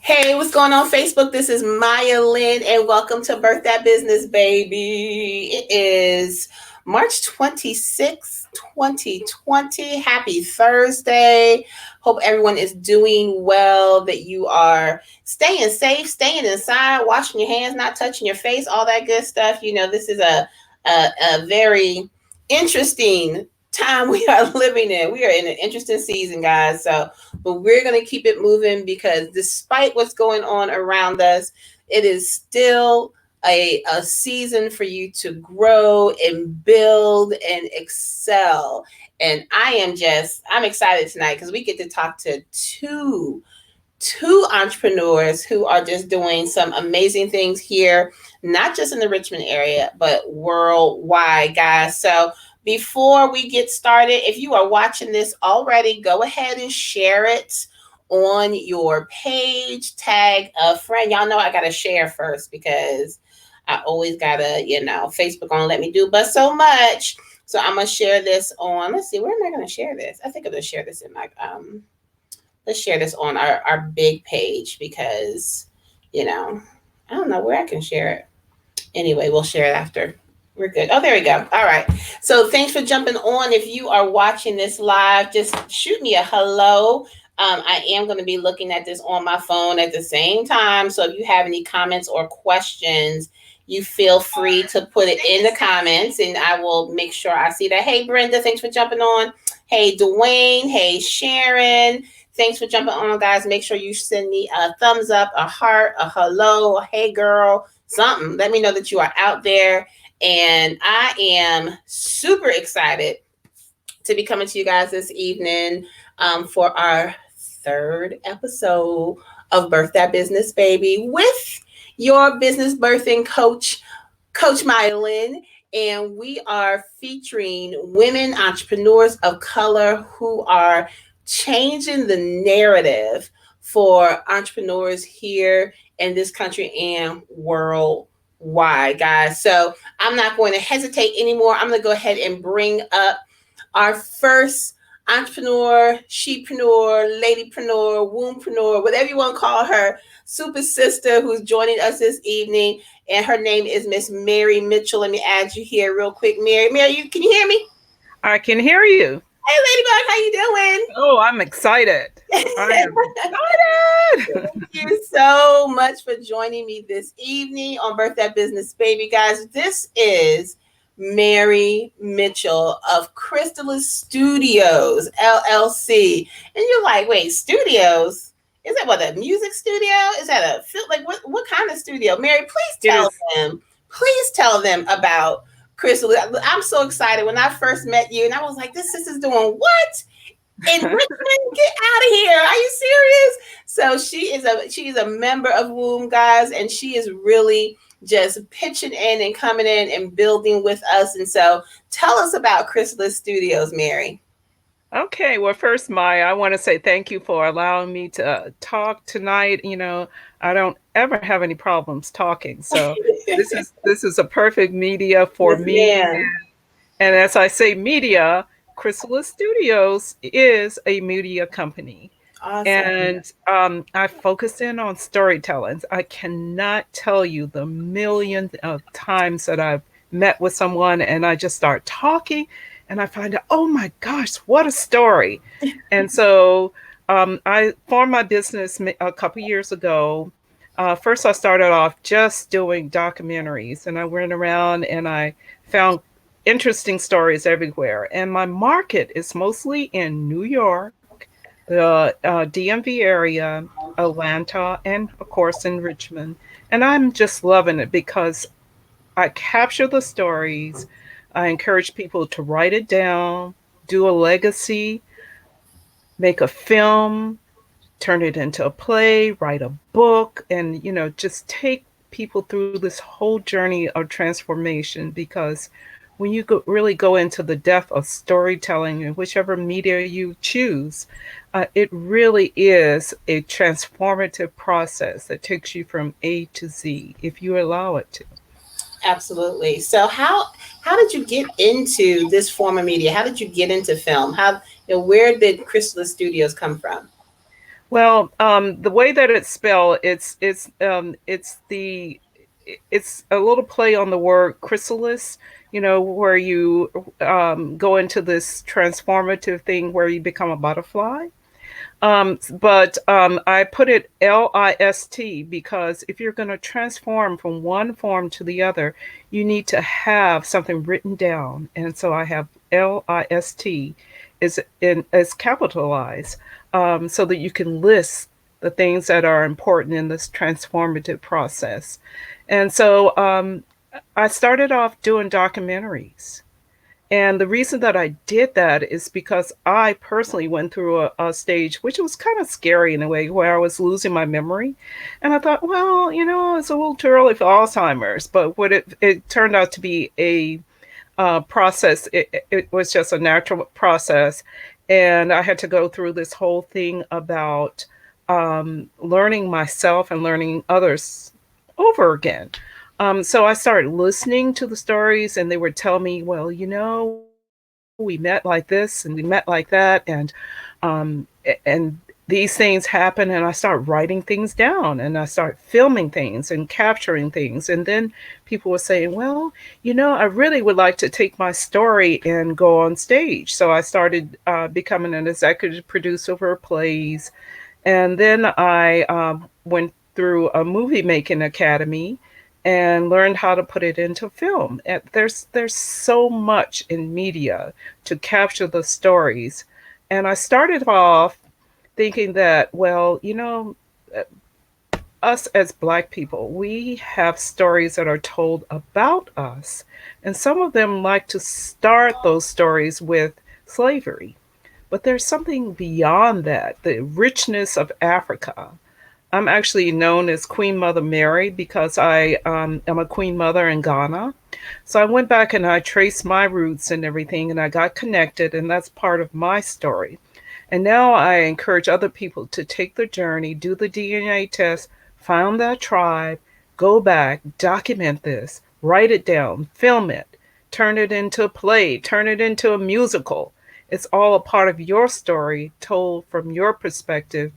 Hey, what's going on Facebook? This is Maya Lynn, and welcome to Birth That Business, baby. It is March 26th, 2020. Happy Thursday. Hope everyone is doing well, that you are staying safe, staying inside, washing your hands, not touching your face, all that good stuff. This is a very interesting time we are living in. We are in an interesting season, guys. But we're going to keep it moving because despite what's going on around us, it is still a season for you to grow and build and excel. And I'm excited tonight because we get to talk to two entrepreneurs who are just doing some amazing things here, not just in the Richmond area, but worldwide, guys. So before we get started, if you are watching this already, go ahead and share it on your page, tag a friend. Y'all know I got to share first because I always got to, Facebook won't let me do but so much. So I'm going to share this on, let's see, where am I going to share this? I think I'm going to share this in my, let's share this on our big page because, I don't know where I can share it. Anyway, we'll share it after. We're good. Oh, there we go. All right. So thanks for jumping on. If you are watching this live, just shoot me a hello. I am going to be looking at this on my phone at the same time. So if you have any comments or questions, you feel free to put it in the comments and I will make sure I see that. Hey, Brenda, thanks for jumping on. Hey, Dwayne. Hey, Sharon. Thanks for jumping on, guys. Make sure you send me a thumbs up, a heart, a hello, a hey girl, something. Let me know that you are out there. And I am super excited to be coming to you guys this evening for our third episode of Birth That Business, baby, with your business birthing coach, Coach Mylin. And we are featuring women entrepreneurs of color who are changing the narrative for entrepreneurs here in this country and worldwide, guys. So I'm not going to hesitate anymore. I'm going to go ahead and bring up our first entrepreneur, shepreneur, ladypreneur, wombpreneur, whatever you want to call her, super sister who's joining us this evening. And her name is Miss Mary Mitchell. Let me add you here real quick. Mary, can you hear me? I can hear you. Hey, Ladybug, how you doing? Oh, I'm excited. I am excited. Thank you so much for joining me this evening on Birth That Business, baby, guys. This is Mary Mitchell of Chrysalis Studios, LLC. And you're like, wait, studios? Is that what, a music studio? Is that what kind of studio? Mary, please tell them about Crystal. I'm so excited. When I first met you and I was like, this is doing what? In Richmond, get out of here. Are you serious? So she's a member of Womb, guys, and she is really just pitching in and coming in and building with us. And so tell us about Chrysalis Studios, Mary. Okay, well, first, Maya, I want to say thank you for allowing me to talk tonight. I don't ever have any problems talking, so this is a perfect media for Yes, me. ma'am. And as I say, media, Chrysalis Studios is a media company. Awesome. And I focus in on storytelling. I cannot tell you the millions of times that I've met with someone and I just start talking and I find out, oh my gosh, what a story. And so I formed my business a couple years ago. First, I started off just doing documentaries and I went around and I found interesting stories everywhere. And my market is mostly in New York, the DMV area, Atlanta, and of course in Richmond. And I'm just loving it because I capture the stories. I encourage people to write it down, do a legacy, make a film, turn it into a play, write a book, and just take people through this whole journey of transformation because when you really go into the depth of storytelling in whichever media you choose, it really is a transformative process that takes you from A to Z if you allow it to. Absolutely. So how did you get into this form of media? How did you get into film? Where did Chrysalis Studios come from? The way that it's spelled, it's a little play on the word chrysalis. You know, where you go into this transformative thing where you become a butterfly. But I put it list because if you're going to transform from one form to the other, you need to have something written down. And so I have list is capitalized, so that you can list the things that are important in this transformative process. And so I started off doing documentaries. And the reason that I did that is because I personally went through a stage which was kind of scary in a way, where I was losing my memory. And I thought, well, it's a little too early for Alzheimer's. But what it turned out to be a process, it was just a natural process. And I had to go through this whole thing about learning myself and learning others over again. So I started listening to the stories, and they would tell me, well, we met like this and we met like that, and these things happen, and I start writing things down, and I start filming things and capturing things, and then people were saying, well, I really would like to take my story and go on stage. So I started becoming an executive producer for plays, and then I went through a movie making academy and learned how to put it into film. And there's so much in media to capture the stories. And I started off thinking that, well, us as Black people, we have stories that are told about us. And some of them like to start those stories with slavery. But there's something beyond that, the richness of Africa. I'm actually known as Queen Mother Mary because I am a Queen Mother in Ghana. So I went back and I traced my roots and everything, and I got connected, and that's part of my story. And now I encourage other people to take the journey, do the DNA test, find that tribe, go back, document this, write it down, film it, turn it into a play, turn it into a musical. It's all a part of your story told from your perspective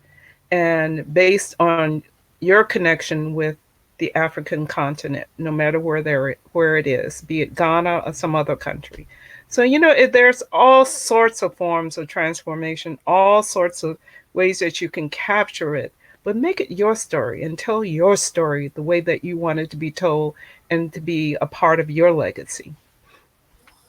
and based on your connection with the African continent, no matter where it is, be it Ghana or some other country. So there's all sorts of forms of transformation, all sorts of ways that you can capture it, but make it your story and tell your story the way that you want it to be told and to be a part of your legacy.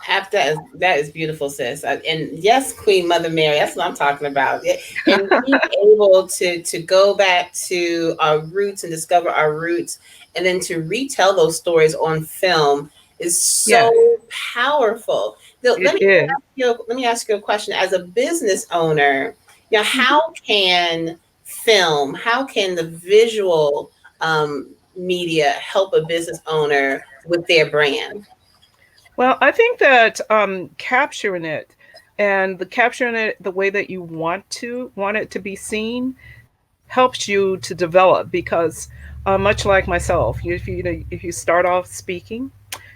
That is beautiful, sis. And yes, Queen Mother Mary, that's what I'm talking about. And being able to go back to our roots and discover our roots, and then to retell those stories on film is so Yes, powerful. it is. Let me ask you a question. As a business owner, Mhm. how can the visual media help a business owner with their brand? Well, I think that capturing it and the capturing it the way that you want it to be seen helps you to develop because much like myself, if you start off speaking,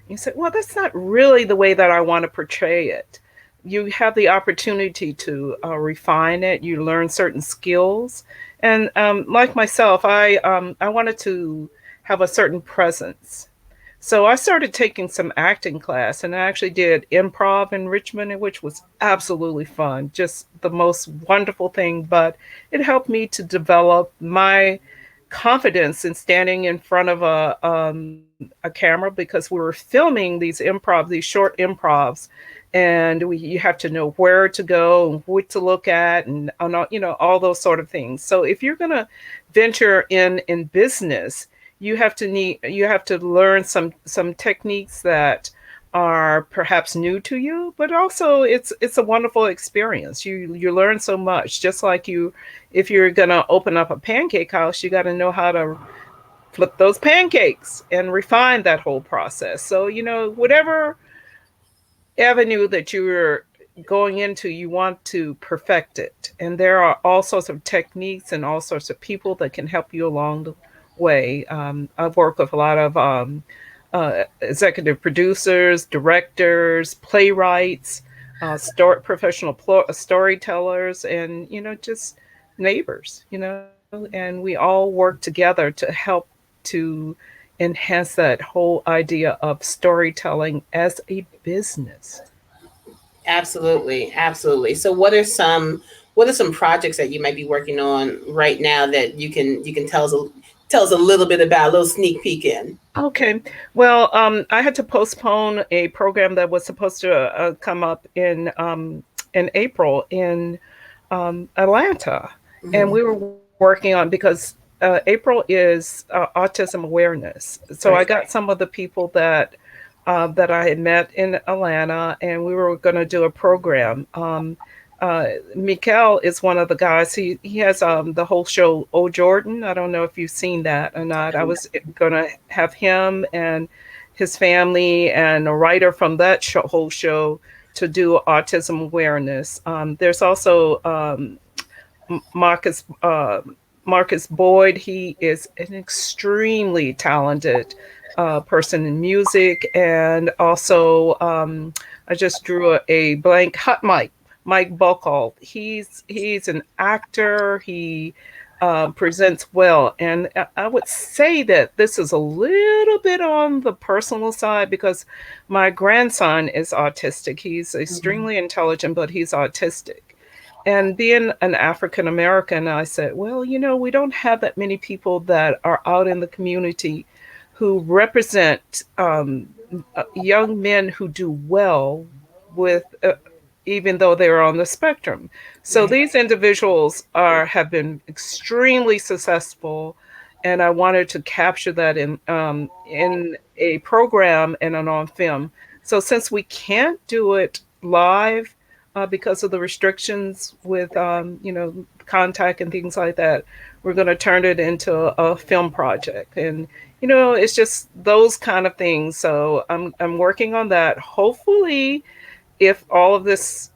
you say, well, that's not really the way that I want to portray it. You have the opportunity to refine it. You learn certain skills, and like myself, I wanted to have a certain presence, so I started taking some acting class, and I actually did improv in Richmond, which was absolutely fun. Just the most wonderful thing. But it helped me to develop my confidence in standing in front of a camera, because we were filming these short improvs, and you have to know where to go and what to look at, and all those sort of things. So if you're gonna venture in business, you have to learn some techniques that are perhaps new to you, but also it's a wonderful experience. You learn so much. Just like if you're gonna open up a pancake house, you got to know how to flip those pancakes and refine that whole process. So whatever avenue that you're going into, you want to perfect it. And there are all sorts of techniques and all sorts of people that can help you along the way. I've worked with a lot of executive producers, directors, playwrights, professional storytellers, and just neighbors, and we all work together to help to enhance that whole idea of storytelling as a business. Absolutely, absolutely. So what are some projects that you might be working on right now that you can tell us a little bit about, a little sneak peek in? Okay. Well, I had to postpone a program that was supposed to come up in April in Atlanta, and Hmm. we were working on because April is Autism Awareness. So I Right. got some of the people that I had met in Atlanta, and we were going to do a program. Uh, Mikael is one of the guys. He has the whole show Oh Jordan. I don't know if you've seen that or not. I was going to have him and his family and a writer from that whole show to do autism awareness. There's also Marcus Marcus Boyd. He is an extremely talented person in music, and also I just drew a blank. Hot Mike Buckle. He's an actor. He presents well, and I would say that this is a little bit on the personal side because my grandson is autistic. He's Hmm. extremely intelligent, but he's autistic. And being an African American, I said, well, we don't have that many people that are out in the community who represent young men who do well with, even though they're on the spectrum. So Right. these individuals have been extremely successful, and I wanted to capture that in a program and an on film. So since we can't do it live because of the restrictions with contact and things like that, we're going to turn it into a film project. And it's just those kind of things. So I'm working on that. Hopefully, if all of this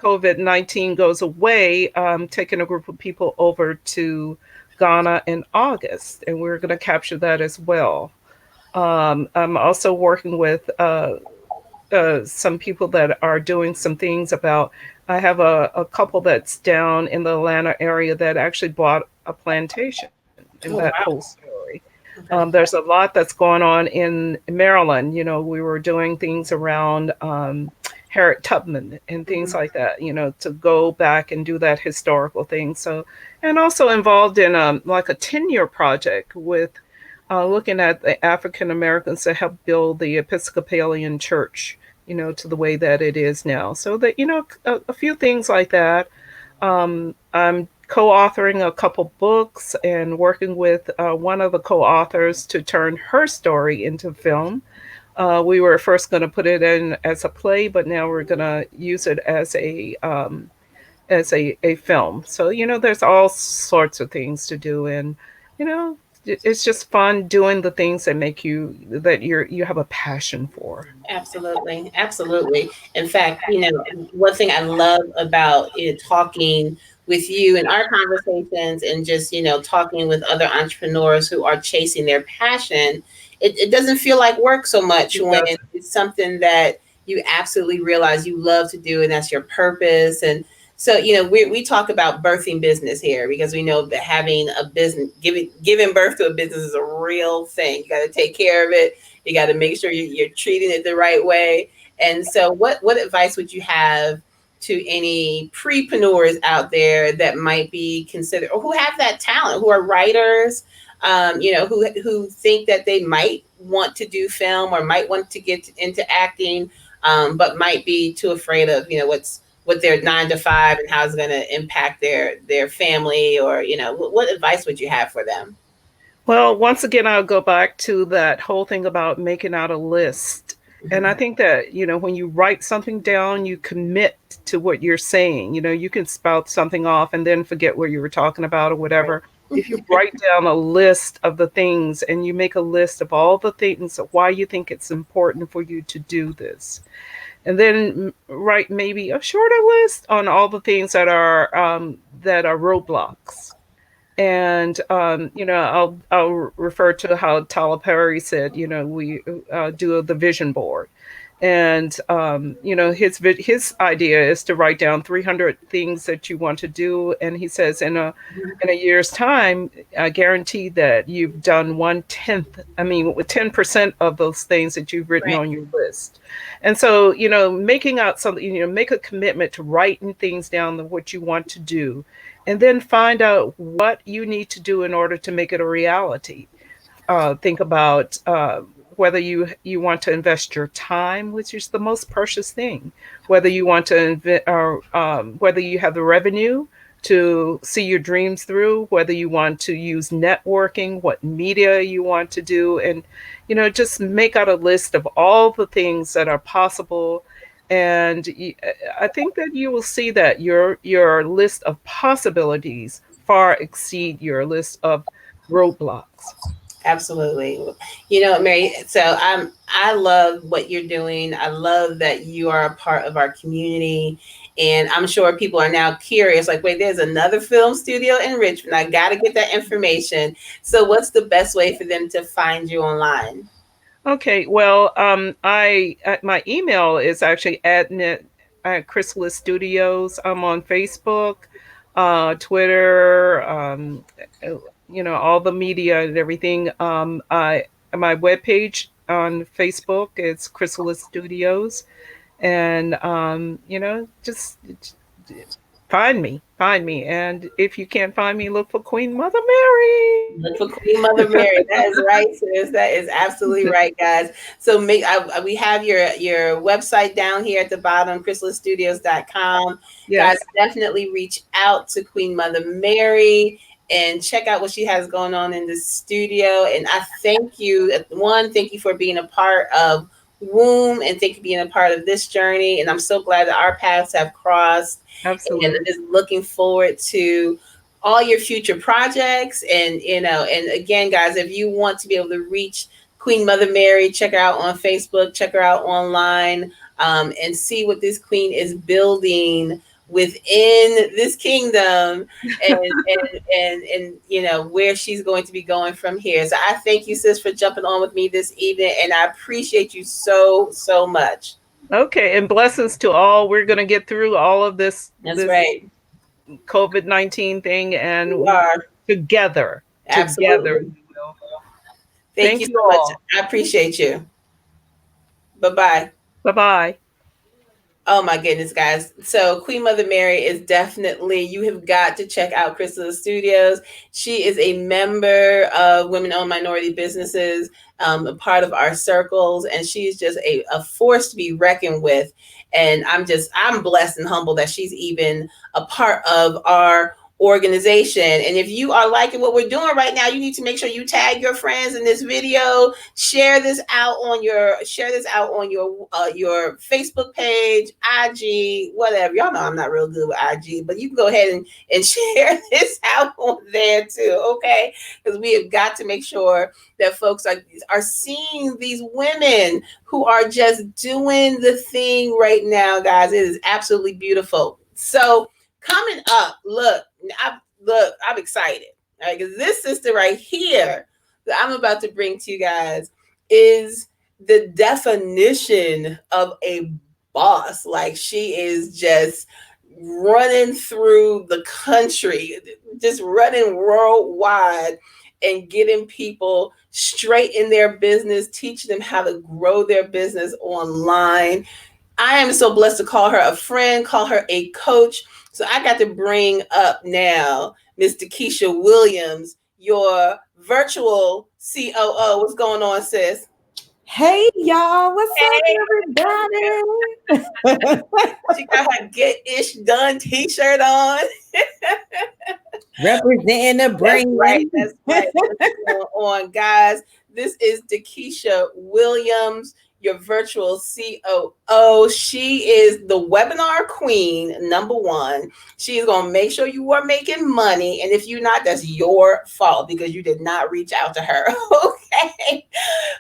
COVID-19 goes away, I'm taking a group of people over to Ghana in August, and we're going to capture that as well. I'm also working with some people that are doing some things about. I have a couple that's down in the Atlanta area that actually bought a plantation in that Oh, whole wow. story. Okay. There's a lot that's going on in Maryland. We were doing things around Harriet Tubman and things Hmm. like that, to go back and do that historical thing. So, and also involved in like a 10-year project with looking at the African Americans to help build the Episcopalian Church, to the way that it is now. So that, a few things like that. I'm co-authoring a couple books and working with one of the co-authors to turn her story into film. We were first going to put it in as a play, but now we're going to use it as a film. So there's all sorts of things to do, and you know, it's just fun doing the things that make you have a passion for. Absolutely, absolutely. In fact, one thing I love about it, talking with you in our conversations and just, talking with other entrepreneurs who are chasing their passion, it doesn't feel like work so much It when doesn't. it's something that you absolutely realize you love to do and that's your purpose. And so, we talk about birthing business here because we know that having a business, giving birth to a business is a real thing. You got to take care of it. You got to make sure you're treating it the right way. And so, what advice would you have to any prepreneurs out there that might be considered or who have that talent, who are writers, who think that they might want to do film or might want to get into acting, but might be too afraid of what their 9 to 5 and how it's going to impact their family, or what advice would you have for them? Well, once again, I'll go back to that whole thing about making out a list. And I Mhm. think that, when you write something down, you commit to what you're saying. You can spout something off and then forget what you were talking about or Right. whatever. If you write down a list of the things and you make a list of all the things of why you think it's important for you to do this, and then write maybe a shorter list on all the things that are roadblocks. And I'll refer to how Tyler Perry said, we do the vision board. And his idea is to write down 300 things that you want to do, and he says in a year's time, I guarantee that you've done 1/10, I mean, with 10% of those things that you've written Right. on your list. And so, making out something, make a commitment to writing things down, what you want to do, and then find out what you need to do in order to make it a reality. Think about whether you want to invest your time, which is the most precious thing, whether you want to or whether you have the revenue to see your dreams through, whether you want to use networking, what media you want to do, and just make out a list of all the things that are possible. And I think that you will see that your list of possibilities far exceed your list of roadblocks. Absolutely. Mary, so I love what you're doing. I love that you are a part of our community. And I'm sure people are now curious, like, wait, there's another film studio in Richmond. I got to get that information. So what's the best way for them to find you online? Okay, well, I my email is actually at Chrysalis Studios. I'm on Facebook, Twitter, all the media and everything. I My webpage on Facebook is Chrysalis Studios, and just find me, and if you can't find me, look for Queen Mother Look for Queen Mother Mary. That is right, sis. That is absolutely Mary. right, guys. So we have your website down here at the bottom, chrysalisstudios.com. Guys, Yes, definitely reach out to Queen Mother Mary and check out what she has going on in the studio. And I thank you. One, thank you for being a part of Womb, and thank you for being a part of this journey. And I'm so glad that our paths have crossed, and absolutely. just looking forward to all your future projects. And and again, guys, if you want to be able to reach Queen Mother Mary, check her out on Facebook, check her out online, and see what this queen is building within this kingdom, and where she's going to be going from here. So I thank you, sis, for jumping on with me this evening, and I appreciate you so much. Okay, and blessings to all. We're going to get through all of That's this right. COVID-19 thing, You and are. together Absolutely. we will. Thank you Thank you so much. all. I appreciate you. Bye bye. Bye bye. Oh my goodness, guys. So Queen Mother Mary is definitely, you have got to check out Crystal Studios. She is a member of Women Owned Minority Businesses, a part of our circles, and she's just a force to be reckoned with. And I'm blessed and humbled that she's even a part of our organization. And if you are liking what we're doing right now, you need to make sure you tag your friends in this video, share this out on your Facebook page, IG, whatever. Y'all know I'm not real good with IG, but you can go ahead and share this out on there too, okay? Because we have got to make sure that folks are seeing these women who are just doing the thing right now, guys. It is absolutely beautiful. So coming up, I'm excited. All right, because this sister right here that I'm about to bring to you guys is the definition of a boss. Like, she is just running through the country, just running worldwide and getting people straight in their business, teaching them how to grow their business online. I am so blessed to call her a friend, call her a coach. So I got to bring up now Miss Dekesha Williams, your virtual COO. What's going on, sis? Hey y'all, what's up, Hey, everybody? she got her Get Ish Done t-shirt on. Representing the That's right. brand. That's right. What's going on, guys? This is Dekesha Williams, your virtual COO. She is the webinar queen, number one. She is going to make sure you are making money. And if you're not, that's your fault because you did not reach out to her. Okay.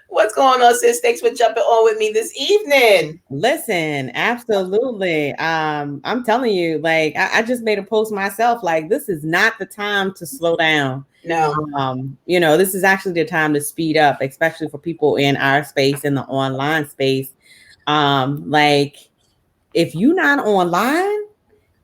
What's going on, sis? Thanks for jumping on with me this evening. Listen, absolutely. I'm telling you, like I just made a post myself, like this is not the time to slow down. No. This is actually the time to speed up, especially for people in our space, in the online space. Like if you're not online,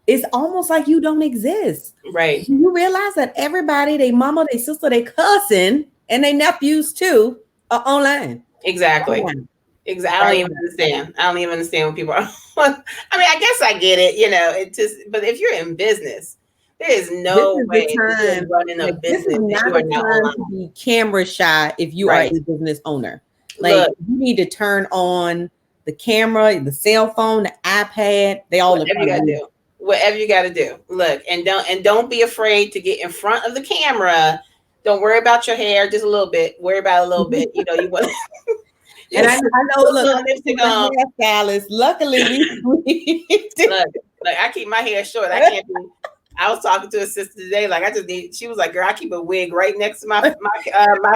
it's almost like you don't exist. Right. You realize that everybody, they mama, they sister, they cousin, and they nephews too are online. Exactly. Online. Exactly. I don't even Online. understand. I don't even understand when people are. I mean, I guess I get it. It just. But if you're in business, there is This no is the way that you're time, running a like this is business and not you are the not time to online. be camera shy if you are Right. a business owner. Like Look, you need to turn on the camera, the cell phone, the iPad, they all in whatever you front of gotta you. do. Whatever you gotta do. Look, and don't be afraid to get in front of the camera. Don't worry about your hair just a little bit. Worry about a little bit. You want And just I know, put a look, little I'm lipstick a on. hairstylist. Luckily, we Look, I keep my hair short. I can't be. I was talking to a sister today. Like I just need. She was like, "Girl, I keep a wig right next to my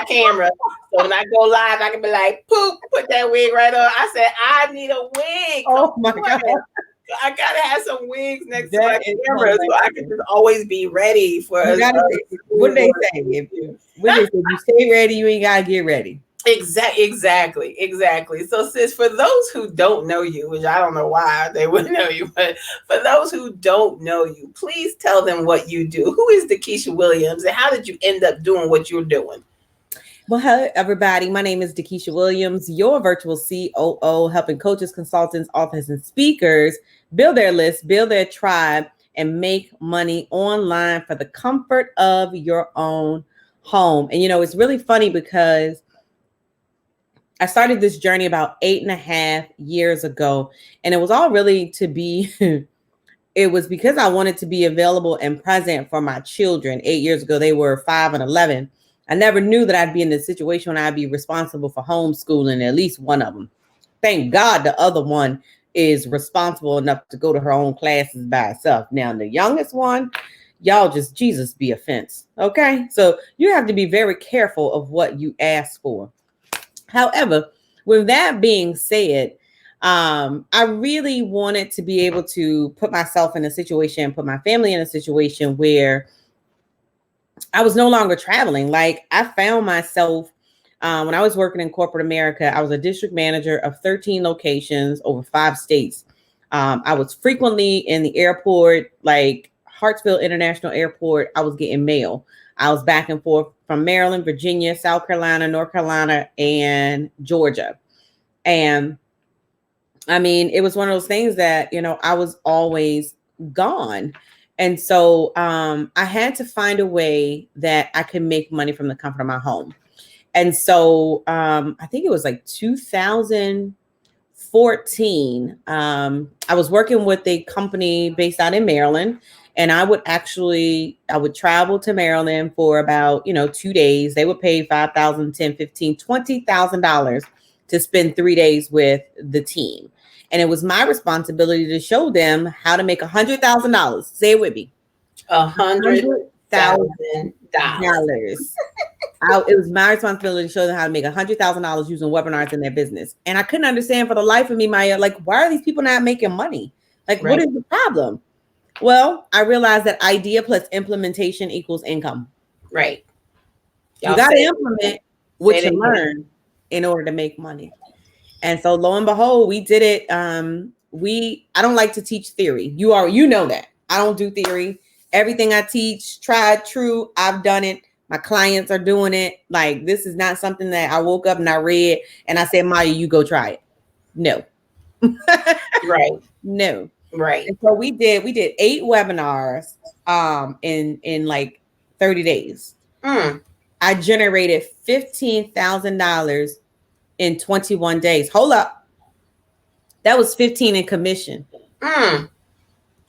camera, so when I go live, I can be like, poop, put that wig right on." I said, "I need a wig. Come Oh my God. on, I gotta have some wigs next to That my is camera so I can hilarious. just always be ready for You us." gotta say, what they say? What they say? You stay ready, you ain't gotta get ready. Exactly. So, sis, for those who don't know you, which I don't know why they would know you, but for those who don't know you, please tell them what you do. Who is Dekesha Williams, and how did you end up doing what you're doing? Well, hello, everybody. My name is Dekesha Williams, your virtual COO, helping coaches, consultants, authors, and speakers build their list, build their tribe, and make money online for the comfort of your own home. And, it's really funny because I started this journey about 8.5 years ago, and it was all really to be, it was because I wanted to be available and present for my children. 8 years ago, they were 5 and 11. I never knew that I'd be in this situation when I'd be responsible for homeschooling at least one of them. Thank God the other one is responsible enough to go to her own classes by herself. Now, the youngest one, y'all just, Jesus be offense. Okay. So you have to be very careful of what you ask for. However, with that being said, I really wanted to be able to put myself in a situation, put my family in a situation where I was no longer traveling. Like I found myself when I was working in corporate America, I was a district manager of 13 locations over 5 states. I was frequently in the airport, like Hartsfield International Airport. I was getting mail. I was back and forth from Maryland, Virginia, South Carolina, North Carolina, and Georgia. And I mean, it was one of those things that, I was always gone. And so I had to find a way that I could make money from the comfort of my home. And so I think it was like 2014. I was working with a company based out in Maryland. And I would travel to Maryland for about, 2 days. They would pay $5,000, $10,000, $15,000, $20,000 to spend 3 days with the team. And it was my responsibility to show them how to make $100,000. Say it with me. $100,000. $100,000. It was my responsibility to show them how to make $100,000 using webinars in their business. And I couldn't understand for the life of me, Maya, like, why are these people not making money? Like, Right. what is the problem? Well, I realized that idea plus implementation equals income. Right. You Y'all got to say implement what it you again. learn in order to make money. And so lo and behold, we did it. I don't like to teach theory. You know that. I don't do theory. Everything I teach, tried, true. I've done it. My clients are doing it. Like, this is not something that I woke up and I read and I said, Maya, you go try it. No. Right. No. Right. And so we did 8 webinars in like 30 days. I generated $15,000 in 21 days. Hold up. That was 15 in commission.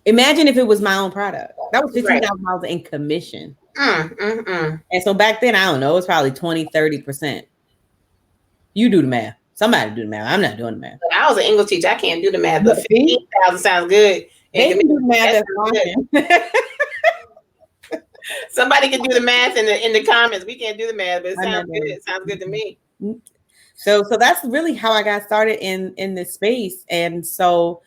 Imagine if it was my own product. That was $15,000 in commission. And so back then, I don't know, it was probably 20, 30%. You do the math. Somebody do the math. I'm not doing the math. I was an English teacher. I can't do the math, but 15,000 sounds good. They can do the math. That's Somebody can do the math in the comments. We can't do the math, but it sounds good. It sounds good to me. So that's really how I got started in this space. And so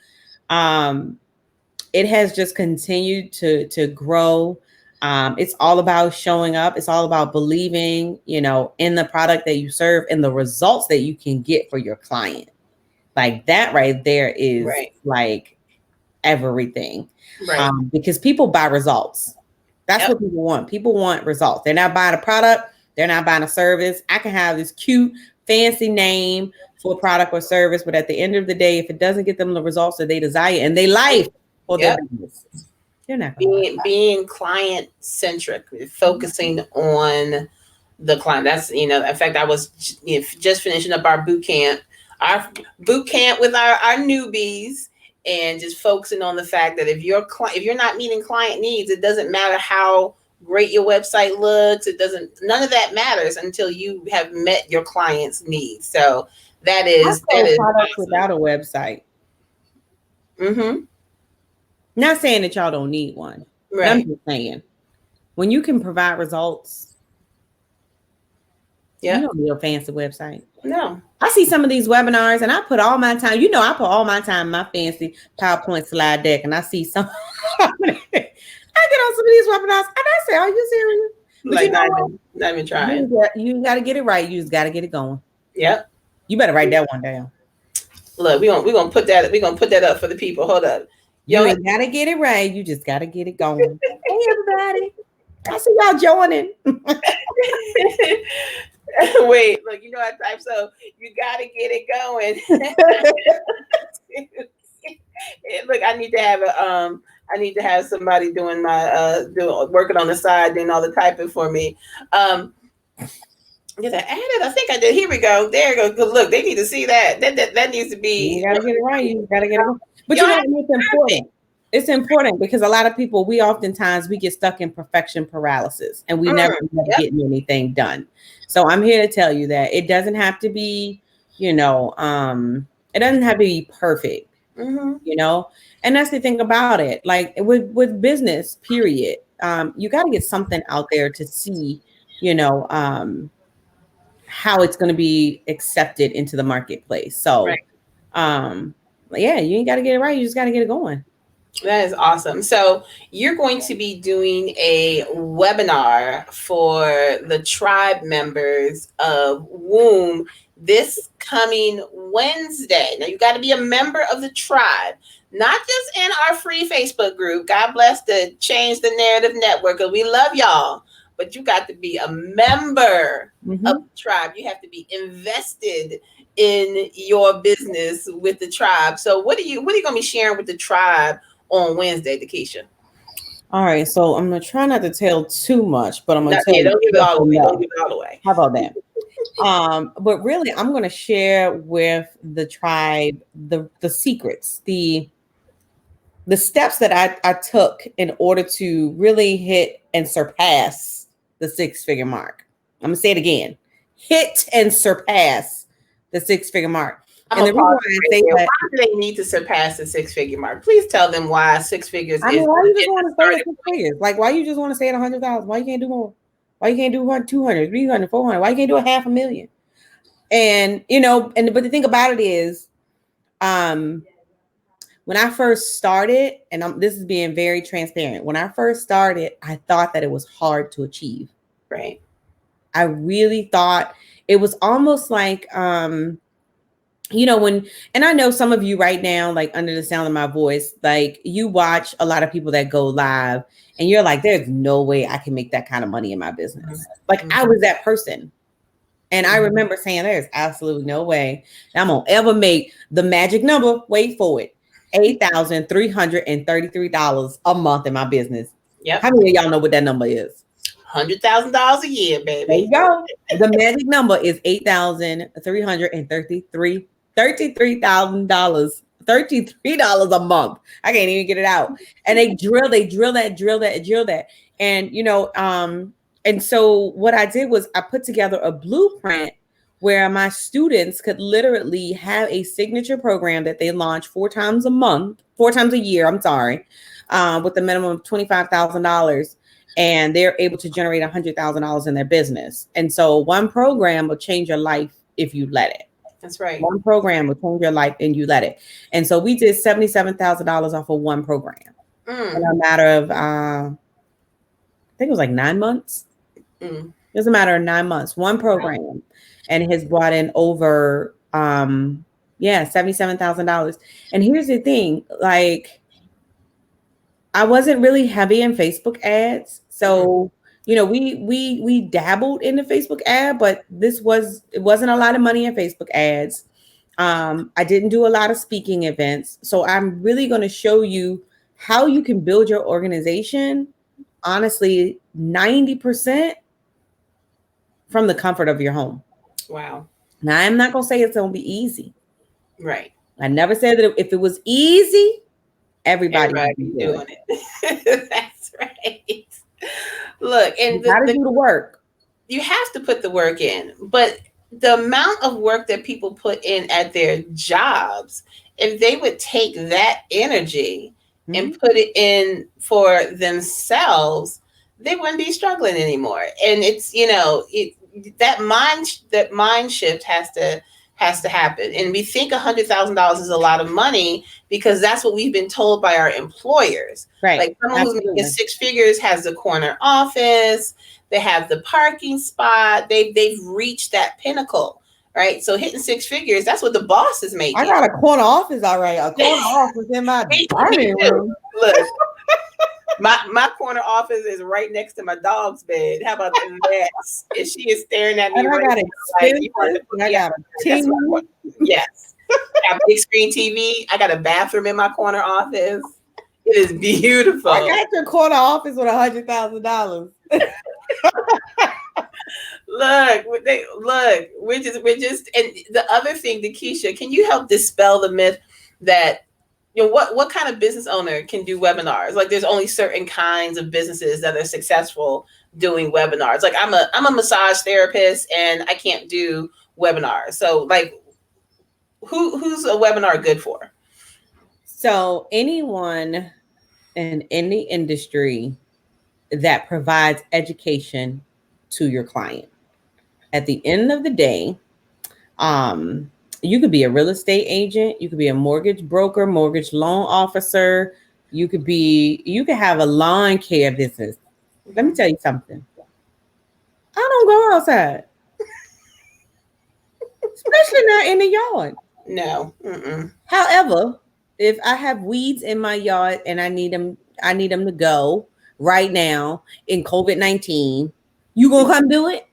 it has just continued to grow. It's all about showing up. It's all about believing, in the product that you serve and the results that you can get for your client. Like that right there is Right. like everything. Right. Because people buy results. That's Yep. what people want. People want results. They're not buying a product. They're not buying a service. I can have this cute, fancy name for a product or service, but at the end of the day, if it doesn't get them the results that they desire in their life or their Yep. business, they're not going to buy. Being client centric, focusing on the client. That's, in fact, I was just finishing up our boot camp with our newbies, and just focusing on the fact that if you're not meeting client needs, it doesn't matter how great your website looks. None of that matters until you have met your client's needs. So that I is sold products awesome. without a website. Mm-hmm. Not saying that y'all don't need one, but I'm Right. just saying when you can provide results, you Yeah. don't need a fancy website. No. I see some of these webinars and I put all my time, I put all my time in my fancy PowerPoint slide deck, and I see some I get on some of these webinars and I say, are you serious? But Like, you know what? not even trying. You got to get it right. You just got to get it going. Yep. You better write that one down. Look, we're gonna put that up for the people. Hold up. You Yo, ain't got to get it right. You just got to get it going. Hey, everybody. I see y'all joining. wait, look, I type, so you gotta get it going. Look, I need to have somebody doing working on the side, doing all the typing for me. Did I add it? I think I did. Here we go. There you go. Look, they need to see that. That needs to be. You got to get it right. You got to get it going. But Yo, it's important. It's important because a lot of people, we get stuck in perfection paralysis and we never end up getting anything done. So I'm here to tell you that it doesn't have to be, it doesn't have to be perfect, and that's the thing about it. Like with business, period. You got to get something out there to see, how it's going to be accepted into the marketplace. So, yeah, you ain't got to get it right. You just got to get it going. That is awesome. So you're going to be doing a webinar for the tribe members of Womb this coming Wednesday. Now you got to be a member of the tribe, not just in our free Facebook group. God bless the Change the Narrative Network, because we love y'all. But you got to be a member of the tribe. You have to be invested in your business with the tribe. So what are you going to be sharing with the tribe on Wednesday, Dekesha? All right, so I'm gonna try not to tell too much, but I'm gonna tell you. Don't give it all away. Don't give it all away. How about that? But really, I'm gonna share with the tribe the secrets, the steps that I took in order to really hit and surpass the 6-figure mark. I'm gonna say it again: hit and surpass the 6-figure mark. And the reason why I say that, why do they need to surpass the 6-figure mark? Please tell them why 6 figures. I mean, why you just want to stay at 6 figures? Like, why you just want to stay at 100,000? Why you can't do more? Why you can't do 200, 300, 400? Why you can't do $500,000? And but the thing about it is, when I first started, and this is being very transparent, when I first started, I thought that it was hard to achieve. Right. I really thought it was almost like, and I know some of you right now, like under the sound of my voice, like you watch a lot of people that go live and you're like, there's no way I can make that kind of money in my business. Like I was that person. And I remember saying, there's absolutely no way I'm going to ever make the magic number. Wait for it. $8,333 a month in my business. Yep. How many of y'all know what that number is? $100,000 a year, baby. There you go. The magic number is $33,000 $33 a month. I can't even get it out. And they drill that. And so what I did was I put together a blueprint where my students could literally have a signature program that they launch 4 times a year, with a minimum of $25,000. And they're able to generate $100,000 in their business. And so one program will change your life if you let it. That's right. One program will change your life and you let it. And so we did $77,000 off of one program in a matter of, I think it was like 9 months. It was a matter of 9 months, one program. And it has brought in over, Yeah, $77,000. And here's the thing, like I wasn't really heavy in Facebook ads. Mhm. So, we dabbled in the Facebook ad, but it wasn't a lot of money in Facebook ads. I didn't do a lot of speaking events. So I'm really going to show you how you can build your organization, honestly, 90% from the comfort of your home. Wow. Now, I'm not going to say it's going to be easy. Right. I never said that if it was easy, everybody would be Everybody doing doing it. it. That's right. Look, You and got to do the work. you have to put the work in, but the amount of work that people put in at their jobs, if they would take that energy and Mhm. put it in for themselves, they wouldn't be struggling anymore. And it's, that mind shift has to happen. And we think $100,000 is a lot of money because that's what we've been told by our employers. Right. Like someone who's making Absolutely. six figures has the corner office, they have the parking spot, they've reached that pinnacle, right? So hitting six figures, that's what the boss is I making. got a corner office, all right. A corner office in my Me dining too. room. Look, my corner office is right next to my dog's bed. How about that? And she is staring at me And I right got now like, you want to expenses. put I me out got a there. That's TV. what I want. Yes. I have a big screen TV. I got a bathroom in my corner office. It is I beautiful. got your corner office with $100,000. Look. We're just, and the other thing, Dekesha, can you help dispel the myth that what kind of business owner can do webinars? Like, there's only certain kinds of businesses that are successful doing webinars. Like, I'm a massage therapist and I can't do webinars. So, like, who's a webinar good for? So anyone in any industry that provides education to your client. At the end of the day, um, you could be a real estate agent, you could be a mortgage broker, mortgage loan officer, you could have a lawn care business. Let me tell you something. I don't go outside, especially not in the yard. No. Mm-mm. However, if I have weeds in my yard and I need them to go right now in COVID-19, you gonna come do it?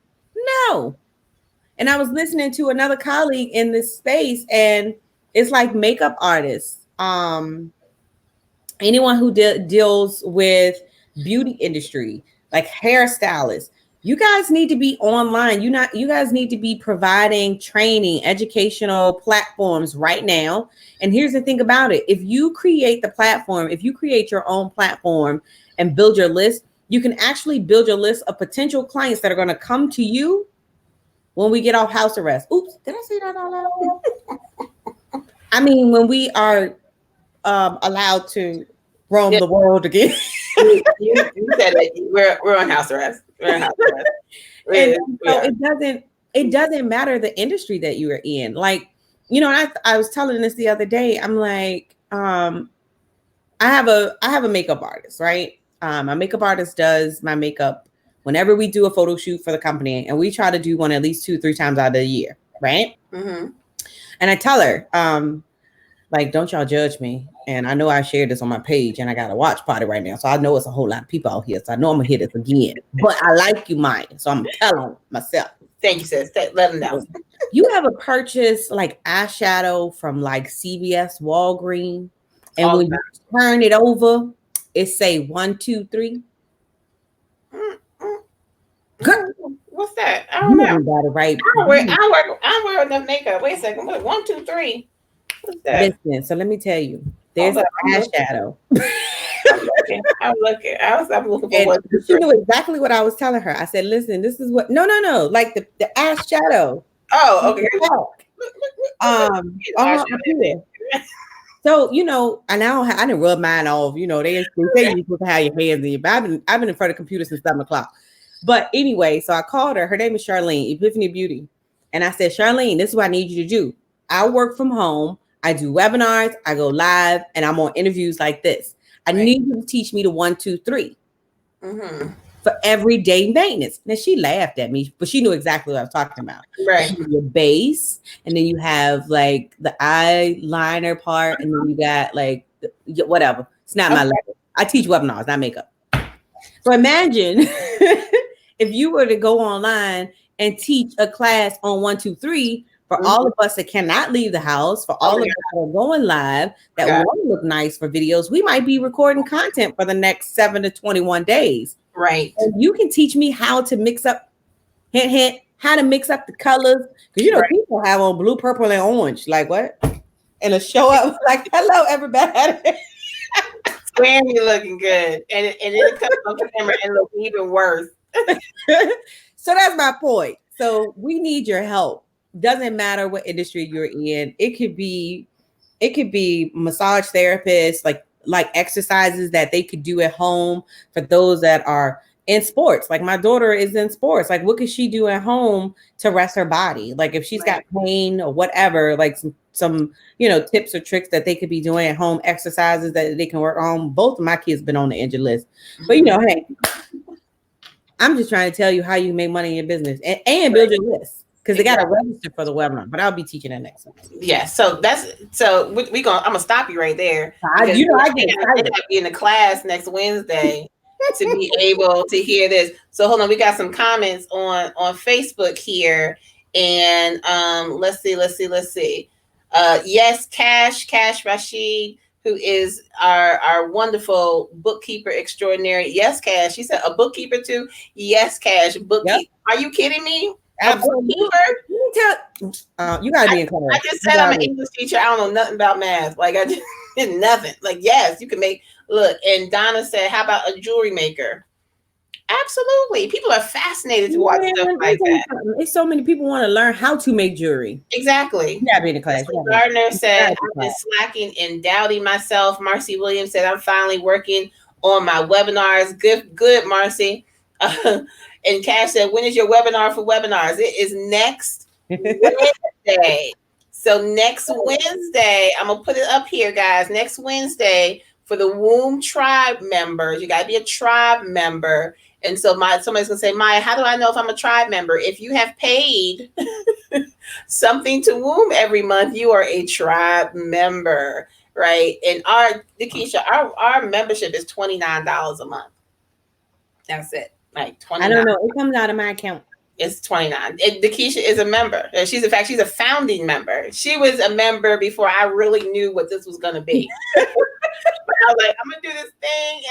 No. And I was listening to another colleague in this space, and it's like makeup artists, anyone who deals with beauty industry, like hairstylists. You guys need to be online. You guys need to be providing training, educational platforms right now. And here's the thing about it. If you create the platform, if you create your own platform and build your list, you can actually build your list of potential clients that are going to come to you when we get off house arrest. Oops, did I say that out loud? I mean, when we are allowed to roam Yeah, the world again. you said it. We're on house arrest. We're on house arrest. And We so are. it doesn't matter the industry that you are in. Like, I was telling this the other day. I'm like, I have a makeup artist, right? My makeup artist does my makeup whenever we do a photo shoot for the company, and we try to do one at least 2-3 times out of the year, right? Mm-hmm. And I tell her, like, don't y'all judge me. And I know I shared this on my page, and I got a watch party right now, so I know it's a whole lot of people out here. So I know I'm gonna hear this again. But I like you, Maya, so I'm telling myself. Thank you, sis. Let them know. You ever purchase like eyeshadow from like CVS, Walgreens, and All the when you turn it over, it say 1, 2, 3. time. Girl, What's that? I don't you know. ain't got it right. I wear enough makeup. Wait a second. What? 1, 2, 3. What's that? Listen, so let me tell you, Hold there's up. an I'm looking. eyeshadow. I'm looking for And 1, 2, she 3. knew exactly what I was telling her. I said, listen, this is what no, like the eyeshadow. Oh, okay. On my up here. So, and I didn't rub mine off. They say you're supposed to have your hands in your, but I've been in front of the computer since 7 o'clock. But anyway, so I called her. Her name is Charlene, Epiphany Beauty. And I said, Charlene, this is what I need you to do. I work from home. I do webinars. I go live, and I'm on interviews like this. I need you to teach me the 1, 2, 3. Mm-hmm. for everyday maintenance. Now she laughed at me, but she knew exactly what I was talking about. Right. Your base, and then you have like the eyeliner part, and then you got like whatever. It's not my Okay. level. I teach webinars, not makeup. So imagine if you were to go online and teach a class on 1, 2, 3 for all of us that cannot leave the house, for all of us that are going live, that Okay. want to look nice for videos, we might be recording content for the next 7 to 21 days. Right. And you can teach me how to mix up, hint, hint, how to mix up the colors. Because you know, people have on blue, purple, and orange. Like what? And a show up like, hello, everybody. Grammy looking good. And it comes on camera and look even worse. So that's my point. So we need your help. Doesn't matter what industry you're in. It could be massage therapists, like exercises that they could do at home for those that are in sports. Like my daughter is in sports. Like what could she do at home to rest her body? Like if she's got pain or whatever, like some tips or tricks that they could be doing at home, exercises that they can work on. Both of my kids been on the injured list. But hey, I'm just trying to tell you how you make money in your business and build your list. Because they got to register for the webinar, but I'll be teaching that next week. Yeah, so I'm gonna stop you right there. I get excited. I be in the class next Wednesday to be able to hear this. So hold on, we got some comments on Facebook here, and let's see. Yes, Cash Rashid, who is our wonderful bookkeeper extraordinary. Yes, Cash. She said a bookkeeper too. Yes, Cash, bookkeeper. Yep. Are you kidding me? Absolutely. You gotta be in class. I just said I'm an English teacher. I don't know nothing about math. Like I just did nothing. Like yes, you can make look. And Donna said, "How about a jewelry maker?" Absolutely. People are fascinated to watch stuff like that. There's so many people want to learn how to make jewelry. Exactly. You gotta be in the class. Gardner said, "I've been slacking and doubting myself." Marcy Williams said, "I'm finally working on my webinars." Good, Marcy. And Cash said, "When is your webinar for webinars?" It is next Wednesday. So next Wednesday, I'm gonna put it up here, guys. Next Wednesday for the Womb Tribe members, you gotta be a tribe member. And so somebody's gonna say, Maya, how do I know if I'm a tribe member? If you have paid something to Womb every month, you are a tribe member, right? And Dekesha, our membership is $29 a month. That's it. Like 29. I don't know. It comes out of my account. It's 29. Dekesha is a member. She's a founding member. She was a member before I really knew what this was going to be. But I was like, I'm going to do this thing.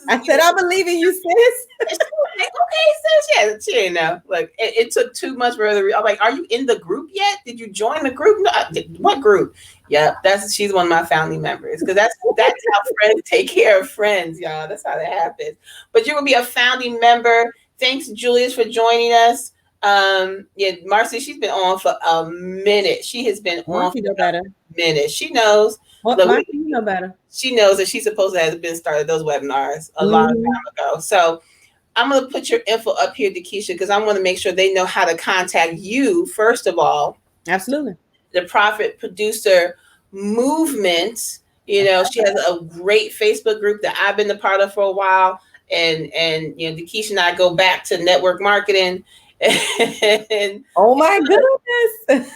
And I said, I believe in you, sis. Like, okay, sis. Yeah, she didn't know. Like, it took 2 months for her to I'm like, are you in the group yet? Did you join the group? No, what group? Yeah, she's one of my founding members because that's how friends take care of friends, y'all. That's how that happens. But you're gonna be a founding member. Thanks, Julius, for joining us. Yeah, Marcy, she's been on for a minute. She has been on for a minute. She knows. Marcy, you know better. She knows that she's supposed to have been started those webinars a long time ago. So I'm gonna put your info up here, Dekesha, because I want to make sure they know how to contact you first of all. Absolutely. The Profit Producer Movement. She has a great Facebook group that I've been a part of for a while. And Dekesha and I go back to network marketing. And oh my goodness.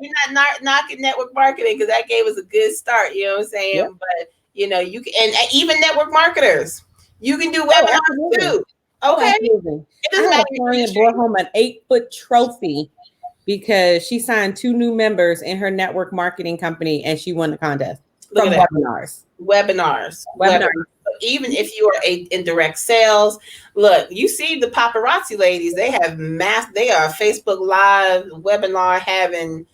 You're not knocking network marketing because that gave us a good start, you know what I'm saying? Yep. But you can, and even network marketers, you can do webinars too. Okay. It doesn't matter. A client brought home an 8-foot trophy because she signed 2 new members in her network marketing company and she won the contest from webinars. Webinars. Even if you are in direct sales, look, you see the paparazzi ladies, they are Facebook Live webinar having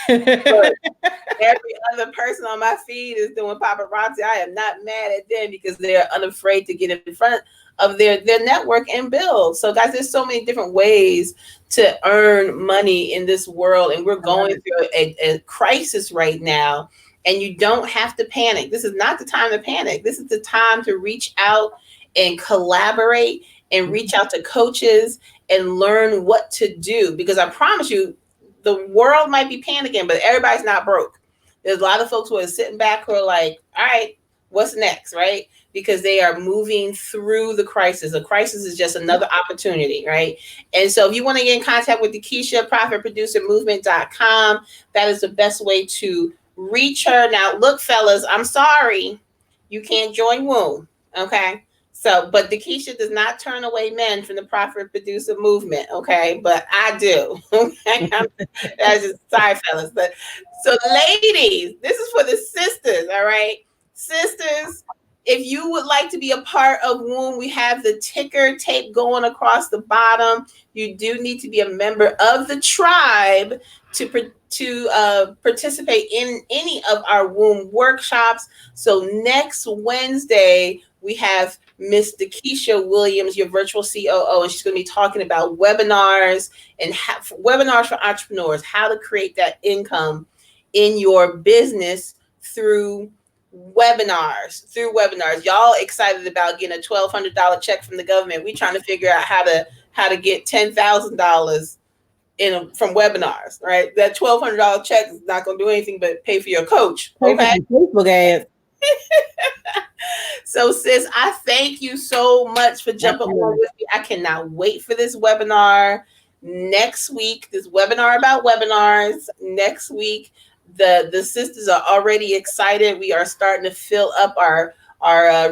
every other person on my feed is doing paparazzi. I am not mad at them because they're unafraid to get in front of their network and build. So guys, there's so many different ways to earn money in this world. And we're going through a crisis right now. And you don't have to panic. This is not the time to panic. This is the time to reach out and collaborate and reach out to coaches and learn what to do. Because I promise you, the world might be panicking, but everybody's not broke. There's a lot of folks who are sitting back who are like, all right, what's next, right? because they are moving through the crisis. A crisis is just another opportunity, right? And so if you want to get in contact with Dekesha, profitproducermovement.com, that is the best way to reach her. Now, look, fellas, I'm sorry. You can't join Womb. Okay. So, but Dekesha does not turn away men from the profit producer movement. Okay. But I do. Okay. That's just sorry, fellas. But so, ladies, this is for the sisters. All right. Sisters, if you would like to be a part of Womb, we have the ticker tape going across the bottom. You do need to be a member of the tribe to participate in any of our Womb workshops. So next Wednesday, we have Miss Dekesha Williams, your virtual COO, and she's going to be talking about webinars and webinars for entrepreneurs, how to create that income in your business through webinars. Y'all excited about getting a $1,200 check from the government. We trying to figure out how to get $10,000 from webinars, right? That $1,200 check is not going to do anything but pay for your coach. Okay. Facebook ads. So, sis, I thank you so much for jumping on with me. I cannot wait for this webinar next week. This webinar about webinars next week. The sisters are already excited. We are starting to fill up our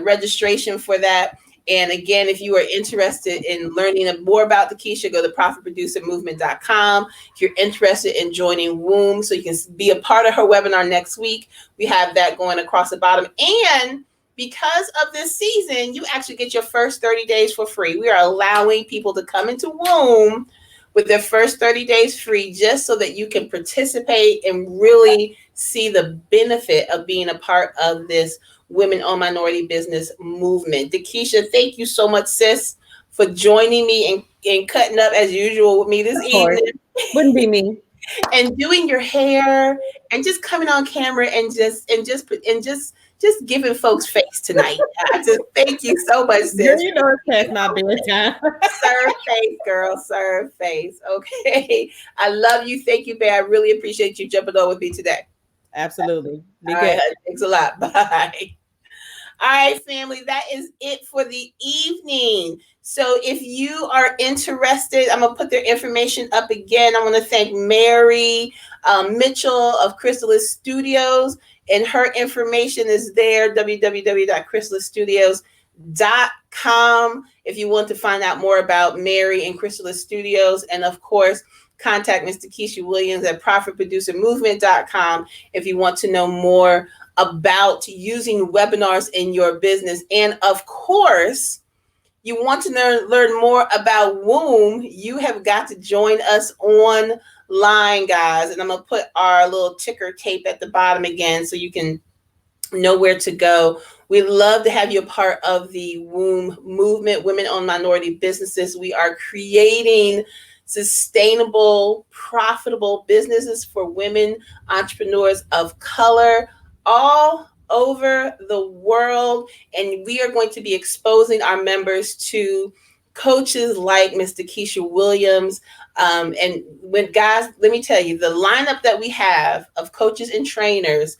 registration for that. And again, if you are interested in learning more about Dekesha, go to profitproducermovement.com. If you're interested in joining Womb, so you can be a part of her webinar next week, we have that going across the bottom. And because of this season, you actually get your first 30 days for free. We are allowing people to come into Womb with their first 30 days free, just so that you can participate and really see the benefit of being a part of this women-owned minority business movement. Dekesha, thank you so much, sis, for joining me and cutting up as usual with me this evening. Wouldn't be me. And doing your hair and just coming on camera and just giving folks face tonight. I just thank you so much, sis. Girl, you know it's past my bedtime. Serve face, girl. Serve face. Okay. I love you. Thank you, babe. I really appreciate you jumping on with me today. Absolutely. All right, thanks a lot. Bye. All right, family, that is it for the evening. So if you are interested, I'm going to put their information up again. I want to thank Mary Mitchell of Chrysalis Studios, and her information is there, www.chrysalisstudios.com, if you want to find out more about Mary and Chrysalis Studios. And of course, contact Ms. Dekesha Williams at profitproducermovement.com if you want to know more about using webinars in your business. And of course, you want to learn more about Womb, you have got to join us online, guys. And I'm going to put our little ticker tape at the bottom again so you can know where to go. We'd love to have you a part of the Womb movement, women-owned minority businesses. We are creating sustainable, profitable businesses for women entrepreneurs of color all over the world. And we are going to be exposing our members to coaches like Miss Dekesha Williams. And when guys, let me tell you, the lineup that we have of coaches and trainers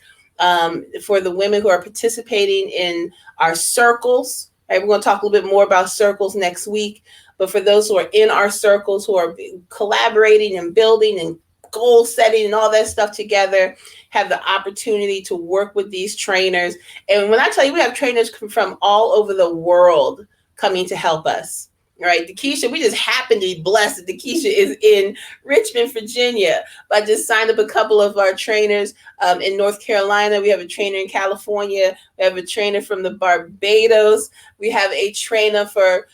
for the women who are participating in our circles. Right? We're going to talk a little bit more about circles next week. But for those who are in our circles, who are collaborating and building and goal setting and all that stuff together, have the opportunity to work with these trainers. And when I tell you, we have trainers from all over the world coming to help us. Right, Dekesha, we just happen to be blessed that Dekesha is in Richmond, Virginia. But I just signed up a couple of our trainers in North Carolina. We have a trainer in California. We have a trainer from the Barbados. We have a trainer for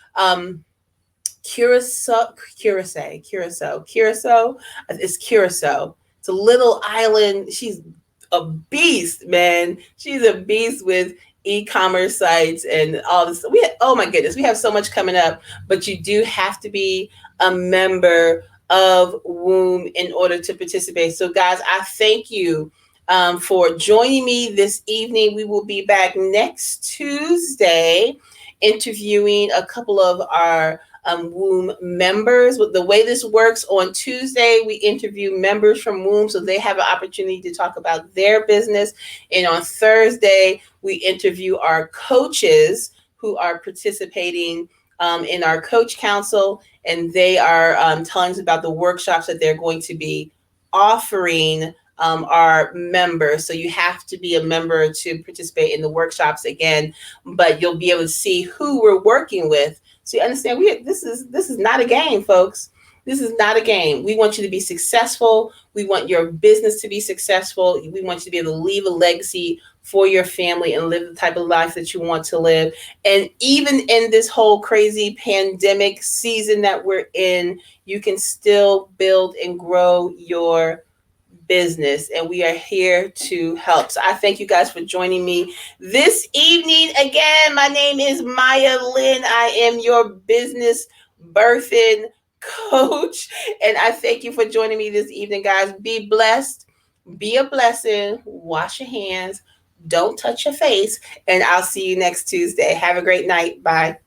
Curacao. It's Curacao. It's a little island. She's a beast, man. She's a beast with e-commerce sites and all this. Oh my goodness, we have so much coming up, but you do have to be a member of Womb in order to participate. So guys, I thank you for joining me this evening. We will be back next Tuesday interviewing a couple of our womb members. The way this works, on Tuesday, we interview members from womb so they have an opportunity to talk about their business. And on Thursday, we interview our coaches who are participating in our coach council, and they are telling us about the workshops that they're going to be offering our members. So you have to be a member to participate in the workshops again, but you'll be able to see who we're working with. So you understand, this is not a game, folks. This is not a game. We want you to be successful. We want your business to be successful. We want you to be able to leave a legacy for your family and live the type of life that you want to live. And even in this whole crazy pandemic season that we're in, you can still build and grow your business, and we are here to help. So I thank you guys for joining me this evening. Again, my name is Maya Lynn. I am your business birthing coach, and I thank you for joining me this evening, guys. Be blessed, be a blessing, wash your hands, don't touch your face, and I'll see you next Tuesday. Have a great night. Bye.